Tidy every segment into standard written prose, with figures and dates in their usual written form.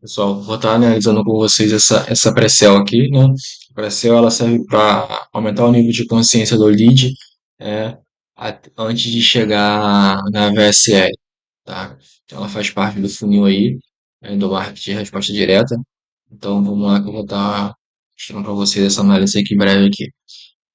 Pessoal, vou estar analisando com vocês essa pré-cell aqui, né? A pré-cell ela serve para aumentar o nível de consciência do lead, é, antes de chegar na VSL, tá? Então, ela faz parte do funil aí, do marketing de resposta direta. Então vamos lá que eu vou estar mostrando para vocês essa análise aqui breve aqui.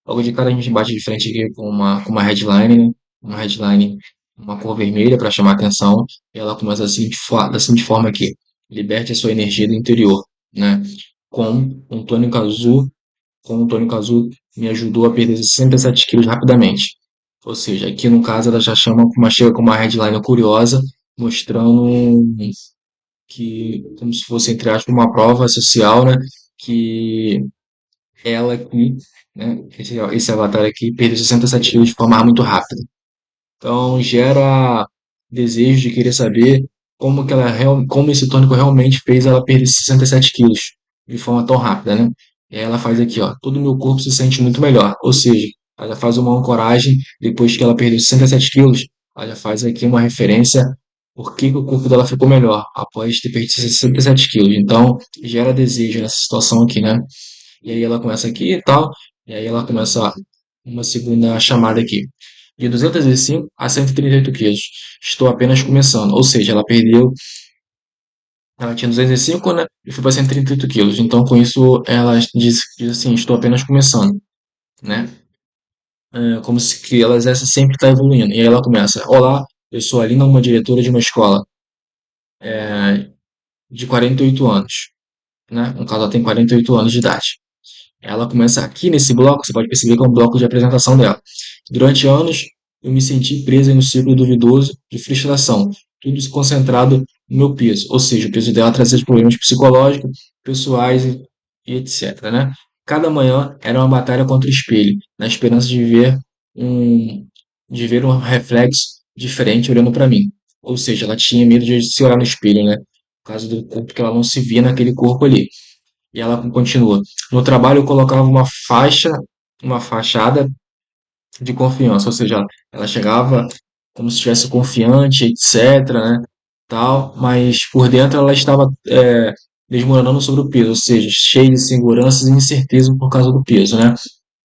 Logo de cara a gente bate de frente aqui com uma headline, né? Uma headline, uma cor vermelha para chamar atenção, e ela começa assim da seguinte forma aqui: liberte a sua energia do interior, né? Com um tônico azul, com um tônico azul me ajudou a perder 67 quilos rapidamente. Ou seja, aqui no caso ela já chega com uma headline curiosa, mostrando que, como se fosse, entre aspas, uma prova social, né? Que ela aqui, né, esse avatar aqui, perdeu 67 quilos de forma muito rápida. Então gera desejo de querer saber como esse tônico realmente fez ela perder 67 quilos de forma tão rápida, né? E aí ela faz aqui, ó, todo o meu corpo se sente muito melhor. Ou seja, ela já faz uma ancoragem depois que ela perdeu 67 quilos, ela já faz aqui uma referência por que o corpo dela ficou melhor após ter perdido 67 quilos. Então gera desejo nessa situação aqui, né? E aí ela começa aqui e tal. E aí ela começa uma segunda chamada aqui. De 205 a 138 quilos. Estou apenas começando. Ou seja, ela tinha 205, né? E foi para 138 quilos. Então, com isso, ela diz assim: estou apenas começando, né? Como se que ela exerce sempre está evoluindo. E aí ela começa: olá, eu sou a Lina, uma diretora de uma escola de 48 anos, né? No caso, ela tem 48 anos de idade. Ela começa aqui nesse bloco, você pode perceber que é um bloco de apresentação dela. Durante anos, eu me senti presa em um ciclo duvidoso de frustração, tudo se concentrado no meu peso, ou seja, o peso dela trazia problemas psicológicos, pessoais e etc, né? Cada manhã era uma batalha contra o espelho, na esperança um, de ver um reflexo diferente olhando para mim. Ou seja, ela tinha medo de se olhar no espelho, né? Por causa do corpo que ela não se via naquele corpo ali. E ela continua. No trabalho eu colocava uma fachada de confiança, ou seja, ela chegava como se estivesse confiante, etc, né, tal, mas por dentro ela estava desmoronando sobre o peso, ou seja, cheia de inseguranças e incerteza por causa do peso, né?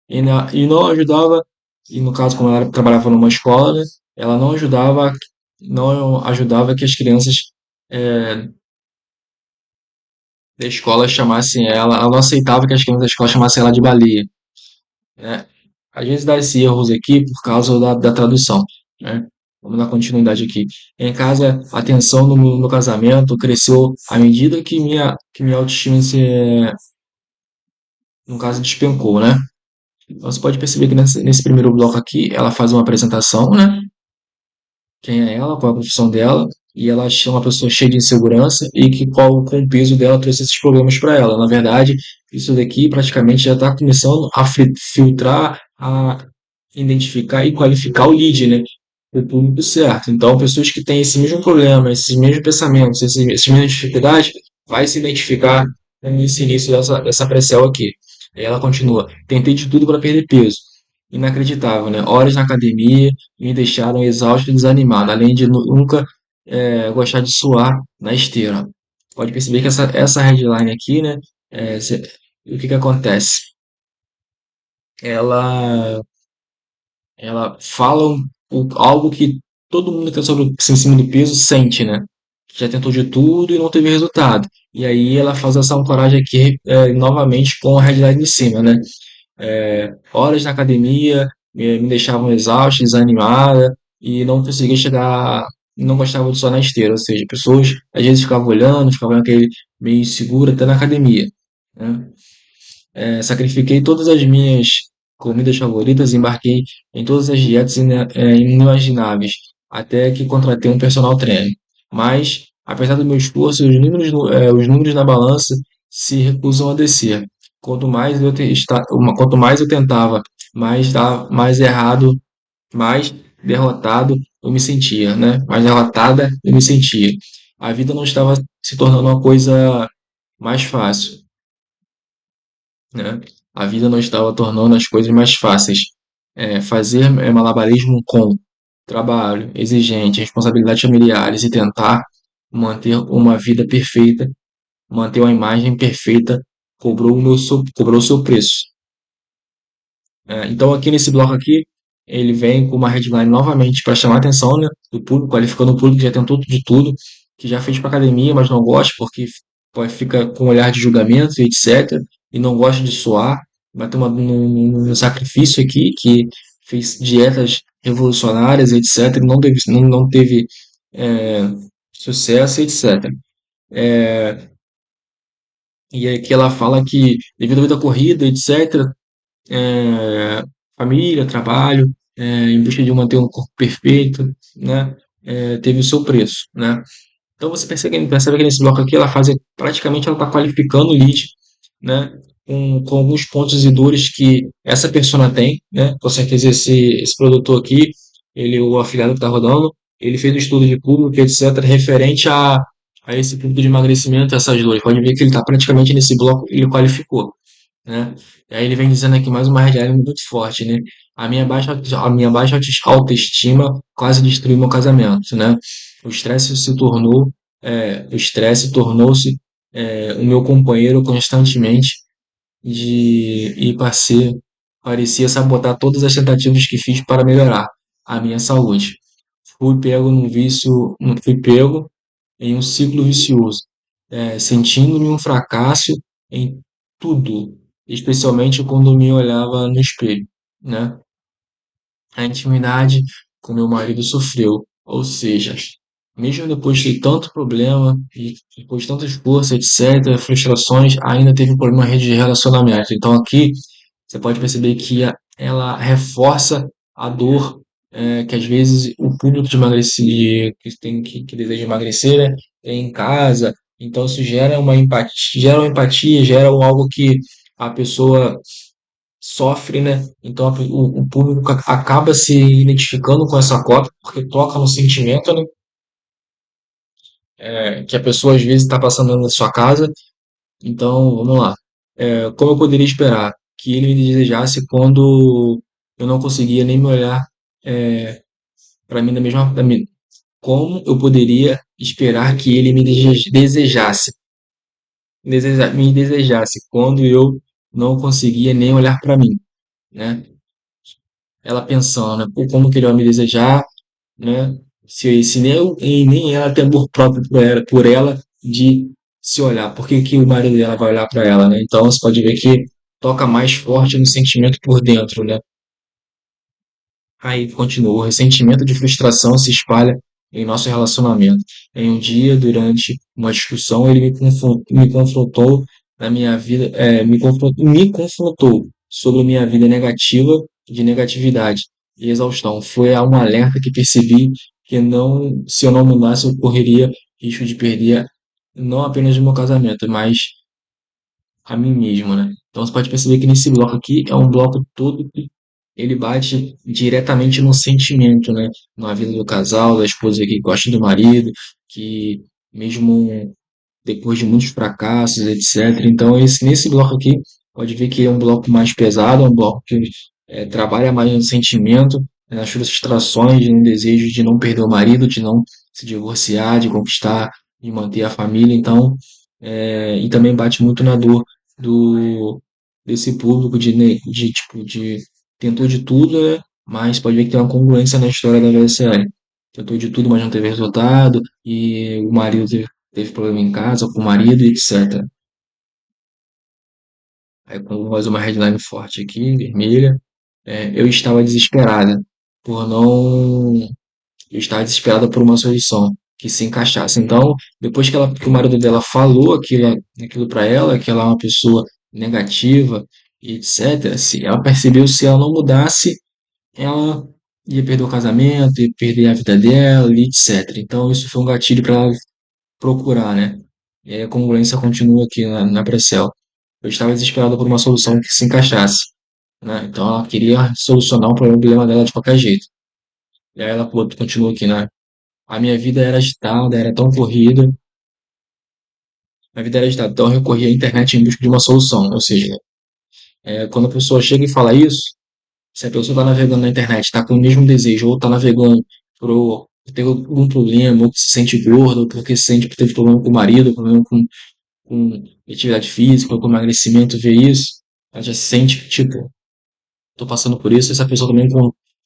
E não ajudava, e no caso, como ela trabalhava numa escola, né, ela não ajudava que as crianças é, da escola chamassem ela não aceitava que as crianças da escola chamassem ela de baleia, né? Às vezes dá esses erros aqui por causa da tradução, né? Vamos dar continuidade aqui. Em casa, a tensão no casamento cresceu à medida que minha autoestima no caso, despencou, né? Então, você pode perceber que nesse primeiro bloco aqui, ela faz uma apresentação, né? Quem é ela, qual é a profissão dela, e ela é uma pessoa cheia de insegurança e que com o peso dela trouxe esses problemas para ela. Na verdade, isso daqui praticamente já está começando a filtrar, a identificar e qualificar o lead, né? O público certo. Então, pessoas que têm esse mesmo problema, esses mesmos pensamentos, essas mesmas dificuldades, vai se identificar nesse início dessa pré-sell aqui. Aí ela continua: tentei de tudo para perder peso. Inacreditável, né? Horas na academia me deixaram exausto e desanimado, além de nunca gostar de suar na esteira. Pode perceber que essa headline aqui, né? O que que acontece? Ela ela fala algo que todo mundo que está sobre em cima do peso sente, né? Que já tentou de tudo e não teve resultado. E aí ela faz essa ancoragem aqui novamente com a headline de cima, né? Horas na academia me deixavam exausta, desanimada e não conseguia chegar, não gostava de só na esteira, ou seja, pessoas às vezes ficavam olhando, ficavam aquele meio insegura até na academia, né? Sacrifiquei todas as minhas comidas favoritas, embarquei em todas as dietas inimagináveis, até que contratei um personal trainer. Mas, apesar do meu esforço, os números na balança se recusam a descer. Quanto mais eu tentava, mais errado, mais derrotado eu me sentia, né? Mais derrotada eu me sentia. A vida não estava se tornando uma coisa mais fácil, né? A vida não estava tornando as coisas mais fáceis. Fazer malabarismo com trabalho exigente, responsabilidades familiares e tentar manter uma vida perfeita manter uma imagem perfeita, cobrou o seu preço. Então, aqui nesse bloco aqui, ele vem com uma headline novamente para chamar a atenção, né, do público, qualificando o público que já tentou de tudo, que já fez para academia, mas não gosta porque fica com um olhar de julgamento e etc. E não gosta de suar. Vai ter um sacrifício aqui que fez dietas revolucionárias, etc. E não teve é, sucesso, etc. É, e aqui ela fala que, devido à vida corrida, etc., é, família, trabalho, em busca de manter um corpo perfeito, né? Teve o seu preço, né? Então você percebe que nesse bloco aqui ela faz praticamente ela está qualificando o lead, né? Com alguns pontos e dores que essa persona tem, né? Com certeza esse produtor aqui, ele o afiliado que está rodando, ele fez um estudo de público, etc, referente a esse público de emagrecimento, essas dores. Pode ver que ele está praticamente nesse bloco, ele qualificou, né? E aí ele vem dizendo aqui mais uma headline muito forte, né? A minha baixa autoestima quase destruiu meu casamento, né? O estresse se tornou, o estresse tornou-se o meu companheiro constantemente e parecia sabotar todas as tentativas que fiz para melhorar a minha saúde. Fui pego em um ciclo vicioso, sentindo-me um fracasso em tudo, especialmente quando me olhava no espelho, né? A intimidade com meu marido sofreu, ou seja, mesmo depois de tanto problema e depois de tanto esforço, etc., frustrações, ainda teve um problema de relacionamento. Então aqui você pode perceber que ela reforça a dor que às vezes o público de emagrecer, que deseja emagrecer, né, tem em casa. Então isso gera algo que a pessoa sofre, né? Então o público acaba se identificando com essa cota porque toca no sentimento, né? Que a pessoa às vezes está passando na sua casa. Então, vamos lá. Como eu poderia esperar que ele me desejasse quando eu não conseguia nem me olhar para mim da mesma, como eu poderia esperar que ele me desejasse quando eu não conseguia nem olhar para mim, né? Ela pensando, né? Pô, como que ele vai me desejar, né? Se nem eu e nem ela tem amor próprio por ela de se olhar, por que que o marido dela vai olhar para ela, né? Então você pode ver que toca mais forte no sentimento por dentro, né? Aí continua, o ressentimento de frustração se espalha em nosso relacionamento. Em um dia, durante uma discussão, ele me confrontou na minha vida, me confrontou sobre minha vida negativa, de negatividade e exaustão. Foi um alerta que percebi que não, se eu não mudasse, eu correria risco de perder não apenas o meu casamento, mas a mim mesmo, né? Então você pode perceber que nesse bloco aqui é um bloco todo que ele bate diretamente no sentimento, né? Na vida do casal, da esposa que gosta do marido, que mesmo depois de muitos fracassos, etc. Então nesse bloco aqui pode ver que é um bloco mais pesado, é um bloco que trabalha mais no sentimento, nas frustrações, no desejo de não perder o marido, de não se divorciar, de conquistar, de manter a família. Então e também bate muito na dor do desse público de tentou de tudo, né? Mas pode ver que tem uma congruência na história da VSL. Tentou de tudo, mas não teve resultado, e o marido teve problema em casa com o marido, e etc. Aí com mais uma headline forte aqui, vermelha. Eu estava desesperada por não eu estava desesperada por uma solução que se encaixasse. Então, depois que o marido dela falou aquilo para ela, que ela é uma pessoa negativa e etc., se ela percebeu se ela não mudasse, ela ia perder o casamento, ia perder a vida dela e etc. Então, isso foi um gatilho para ela procurar, né? E aí a congruência continua aqui na Bracel. Eu estava desesperada por uma solução que se encaixasse, né? Então, ela queria solucionar o problema dela de qualquer jeito. E aí ela continua aqui, né? A minha vida era agitada, era tão corrida, a vida era agitada, então eu recorri à internet em busca de uma solução. Ou seja, quando a pessoa chega e fala isso, se a pessoa está navegando na internet, está com o mesmo desejo, ou está navegando por ter algum problema, ou que se sente gordo, ou porque se sente que teve problema com o marido, problema com atividade física, com emagrecimento, vê isso, ela já sente que, tipo, tô passando por isso, essa pessoa também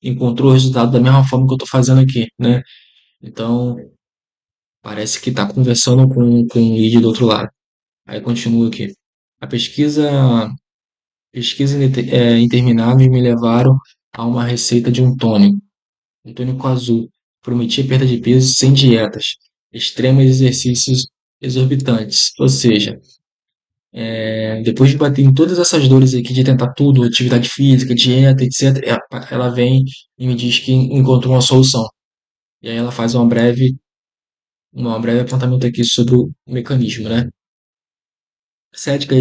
encontrou o resultado da mesma forma que eu tô fazendo aqui, né? Então, parece que tá conversando com o lead do outro lado. Aí continua aqui. A pesquisa interminável me levaram a uma receita de um tônico azul. Prometia perda de peso sem dietas, extremos exercícios exorbitantes. Ou seja, depois de bater em todas essas dores aqui de tentar tudo, atividade física, dieta, etc., ela vem e me diz que encontrou uma solução. E aí ela faz uma breve apontamento aqui sobre o mecanismo, né? Cética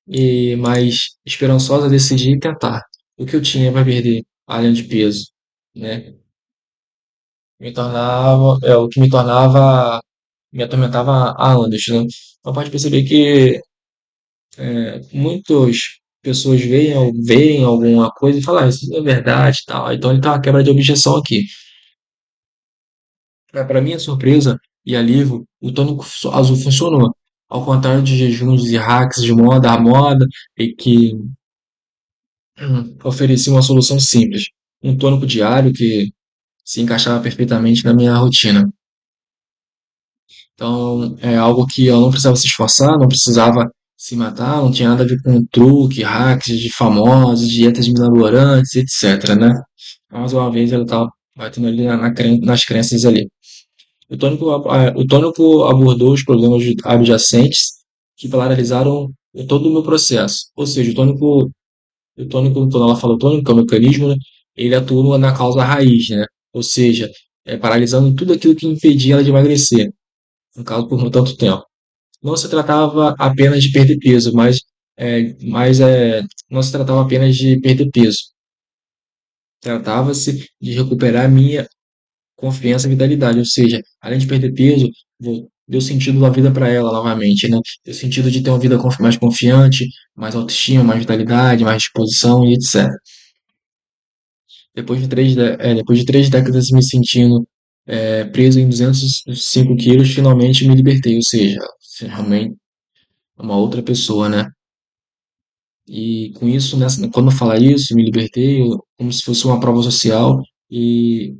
e mais esperançosa, decidi tentar. O que eu tinha para perder, além de peso, né? O que me atormentava há anos, né? Então pode perceber que muitas pessoas veem alguma coisa e falam, isso não é verdade, e tal. Então ele tem uma quebra de objeção aqui. Para minha surpresa e alívio, o tônico azul funcionou. Ao contrário de jejuns e hacks de moda à moda, e que oferecia uma solução simples. Um tônico diário que se encaixava perfeitamente na minha rotina. Então, é algo que eu não precisava se esforçar, não precisava se matar, não tinha nada a ver com truque, hacks de famosos, dietas mirabolantes, etc, né? Mais uma vez, ela estava batendo ali nas crenças ali. O tônico abordou os problemas adjacentes que paralisaram todo o meu processo. Ou seja, quando ela fala o tônico, que é o mecanismo, né, ele atua na causa raiz, né? Ou seja, paralisando tudo aquilo que impedia ela de emagrecer, no caso por tanto tempo. Não se tratava apenas de perder peso, não se tratava apenas de perder peso. Tratava-se de recuperar minha confiança e vitalidade, ou seja, além de perder peso, deu sentido da vida para ela novamente, né? Deu sentido de ter uma vida mais confiante, mais autoestima, mais vitalidade, mais disposição e etc. Depois de 3 décadas me sentindo preso em 205 quilos, finalmente me libertei, ou seja, realmente uma outra pessoa, né? E com isso, quando eu falar isso, me libertei, como se fosse uma prova social e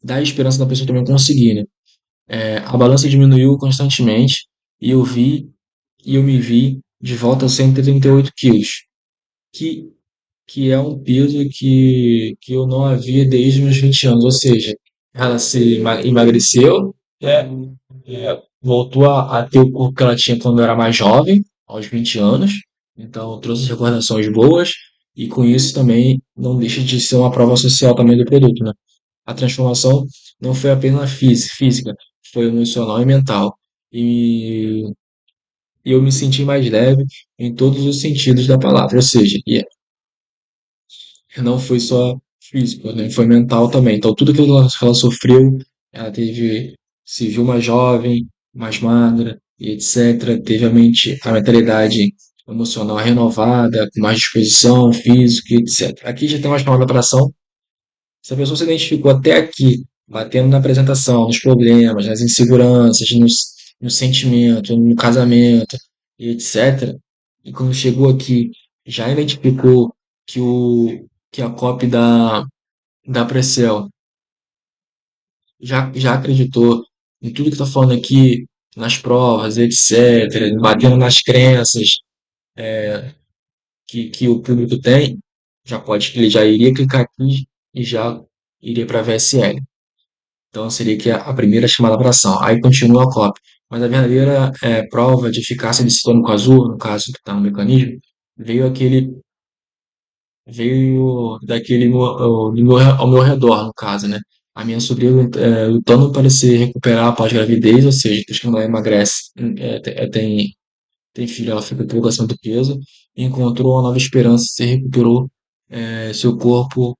dá a esperança da pessoa também conseguir, né? A balança diminuiu constantemente e eu me vi de volta a 138 quilos, que, que é um peso que eu não havia desde os meus 20 anos, ou seja, ela se emagreceu, voltou a ter o corpo que ela tinha quando era mais jovem, aos 20 anos, então trouxe recordações boas e com isso também não deixa de ser uma prova social também do produto, né? A transformação não foi apenas física, foi emocional e mental. E eu me senti mais leve em todos os sentidos da palavra, ou seja, não foi só físico, né? Foi mental também. Então, tudo aquilo que ela sofreu, ela se viu mais jovem, mais magra, e etc. Teve a mentalidade emocional renovada, com mais disposição física, etc. Aqui já tem mais palavra para ação. Se a pessoa se identificou até aqui, batendo na apresentação, nos problemas, nas inseguranças, no sentimento, no casamento, e etc., e quando chegou aqui, já identificou que, que a copy da Precel já acreditou em tudo que está falando aqui, nas provas, etc., batendo nas crenças que o público tem, ele já iria clicar aqui e já iria para a VSL. Então seria que a primeira chamada para ação. Aí continua a cópia. Mas a verdadeira prova de eficácia desse tônico azul, no caso que está no mecanismo, veio aquele veio daquele ao meu redor, no caso, né? A minha sobrinha lutando para se recuperar após gravidez, ou seja, depois que ela emagrece, tem filho, ela fica pouco acima do peso, e encontrou uma nova esperança, se recuperou seu corpo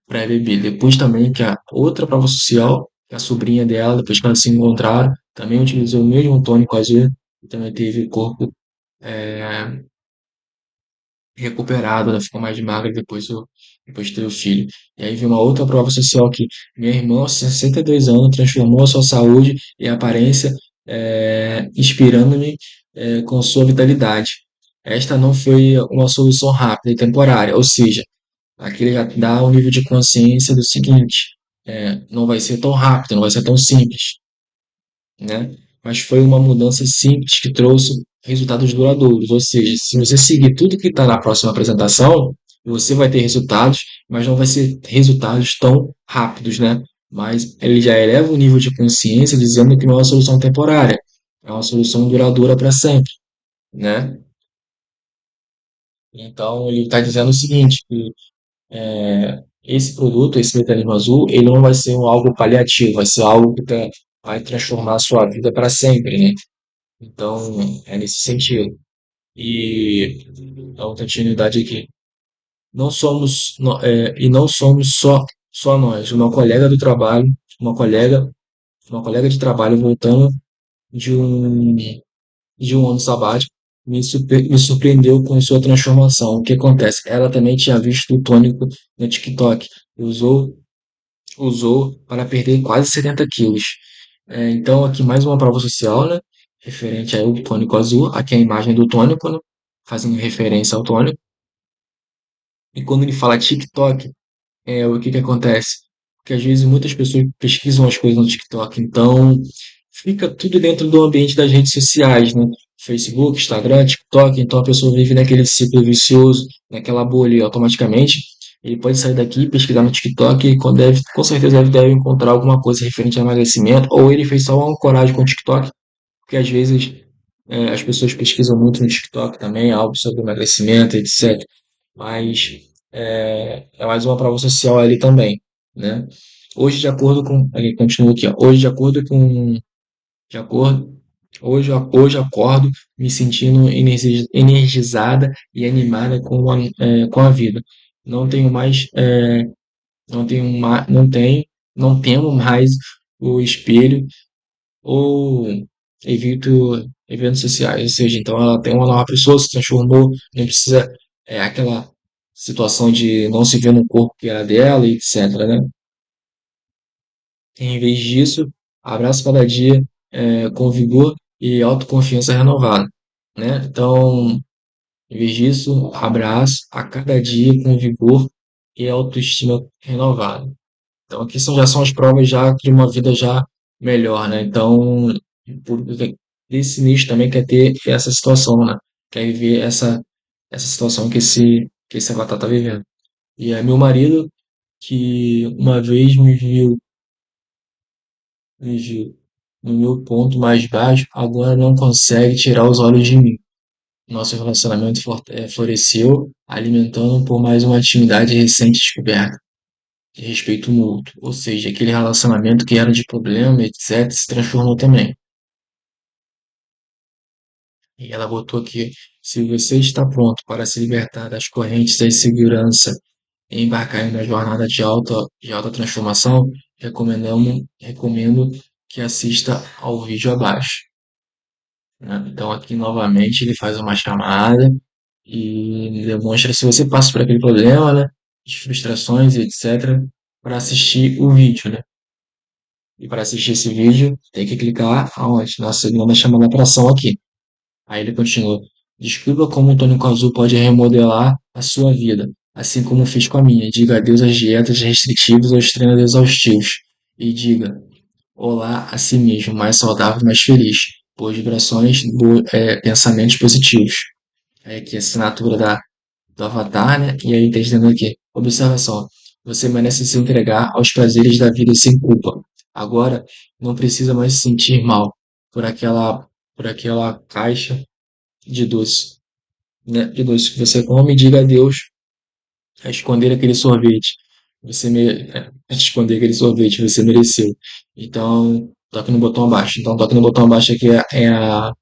pré-bebê. Depois também que a outra prova social, que a sobrinha dela, depois que elas se encontraram, também utilizou o mesmo tônico azul e também teve o corpo é, recuperado, ela ficou mais magra depois de ter o filho. E aí veio uma outra prova social que minha irmã, aos 62 anos, transformou a sua saúde e aparência inspirando-me com sua vitalidade. Esta não foi uma solução rápida e temporária, ou seja, aqui ele já dá um nível de consciência do seguinte: não vai ser tão rápido, não vai ser tão simples, né? Mas foi uma mudança simples que trouxe resultados duradouros. Ou seja, se você seguir tudo que está na próxima apresentação, você vai ter resultados, mas não vai ser resultados tão rápidos, né? Mas ele já eleva o nível de consciência dizendo que não é uma solução temporária, é uma solução duradoura para sempre, né? Então ele está dizendo o seguinte, que esse produto, esse mecanismo azul, ele não vai ser algo paliativo, vai ser algo que vai transformar a sua vida para sempre, né? Então, é nesse sentido. E a continuidade aqui. Não somos, e não somos só nós. Uma colega, uma colega de trabalho voltando de um, de um ano sabático, me surpreendeu com sua transformação. O que acontece? Ela também tinha visto o tônico no TikTok. Usou, usou para perder quase 70 quilos. Então, aqui mais uma prova social, né? Referente ao tônico azul. Aqui é a imagem do tônico, né? Fazendo referência ao tônico. E quando ele fala TikTok, o que que acontece? Porque às vezes muitas pessoas pesquisam as coisas no TikTok, então fica tudo dentro do ambiente das redes sociais, né? Facebook, Instagram, TikTok, então a pessoa vive naquele ciclo vicioso, naquela bolha e automaticamente. Ele pode sair daqui, pesquisar no TikTok e com certeza deve encontrar alguma coisa referente a emagrecimento, ou ele fez só uma ancoragem com o TikTok, porque às vezes as pessoas pesquisam muito no TikTok também, algo sobre emagrecimento, etc. Mas é mais uma prova social ali também, né? Hoje, de acordo com, ele continua aqui, ó, hoje, de acordo, hoje acordo me sentindo energizada e animada com a vida. Não tenho mais, não tenho, não temo mais o espelho ou eventos sociais, ou seja, então ela tem uma nova pessoa, se transformou, não precisa, aquela situação de não se ver no corpo que era dela, e etc, né? Em vez disso, abraço cada dia com vigor e autoconfiança renovada, né? Então, em vez disso, abraço a cada dia com vigor e autoestima renovada. Então, aqui já são as provas já de uma vida já melhor, né? Então, por- desse nicho também quer ter essa situação, né? Quer viver essa situação que esse avatar tá vivendo. E é meu marido que uma vez me viu no meu ponto mais baixo, agora não consegue tirar os olhos de mim. Nosso relacionamento floresceu, alimentando por mais uma intimidade recente descoberta de respeito mútuo. Ou seja, aquele relacionamento que era de problema, etc., se transformou também. E ela botou aqui: se você está pronto para se libertar das correntes da insegurança e embarcar em uma jornada de alta transformação, recomendo que assista ao vídeo abaixo, né? Então, aqui novamente ele faz uma chamada e demonstra se você passa por aquele problema, né? De frustrações, etc., para assistir o vídeo, né? E para assistir esse vídeo, tem que clicar aonde? Na segunda chamada para ação aqui. Aí ele continua: descubra como o tônico azul pode remodelar a sua vida, assim como fiz com a minha. Diga adeus às dietas restritivas ou aos treinos exaustivos. E diga olá a si mesmo, mais saudável e mais feliz. Boas vibrações, pensamentos positivos. Aí aqui a assinatura do avatar, né? E aí tá dizendo aqui: observação. Você merece se entregar aos prazeres da vida sem culpa. Agora não precisa mais se sentir mal por aquela caixa de doce, né? De doce que você come e diga adeus a esconder aquele sorvete. A esconder aquele sorvete, você mereceu. Então, toque no botão abaixo. Então, toque no botão abaixo aqui é a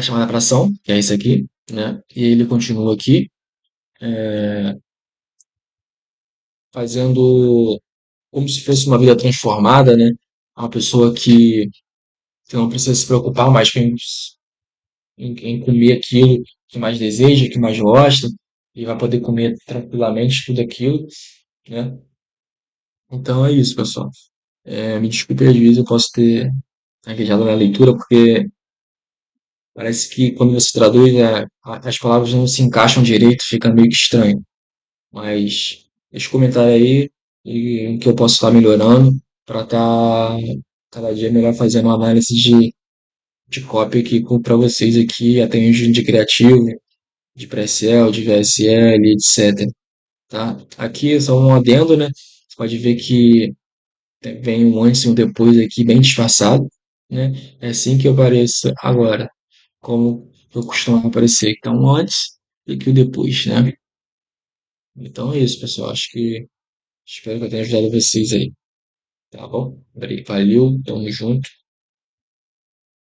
chamada para ação, que é isso aqui, né? E ele continua aqui, fazendo como se fosse uma vida transformada, né? Uma pessoa que não precisa se preocupar mais em comer aquilo que mais deseja, que mais gosta, e vai poder comer tranquilamente tudo aquilo, né? Então é isso, pessoal. Me desculpe, às vezes eu posso ter gaguejada na leitura, porque parece que quando você traduz, as palavras não se encaixam direito, fica meio que estranho. Mas deixa eu comentar aí e o que eu posso estar melhorando para estar cada dia melhor fazendo uma análise de cópia aqui para vocês aqui, até de criativo, de Pre-Sell, de VSL, etc. Tá? Aqui é só um adendo, né? Você pode ver que vem um antes e um depois aqui bem disfarçado, né? É assim que eu apareço agora, como eu costumo aparecer. Então, um antes e que o depois, né? Então é isso, pessoal. Acho que espero que eu tenha ajudado vocês aí, tá bom? Valeu, tamo junto.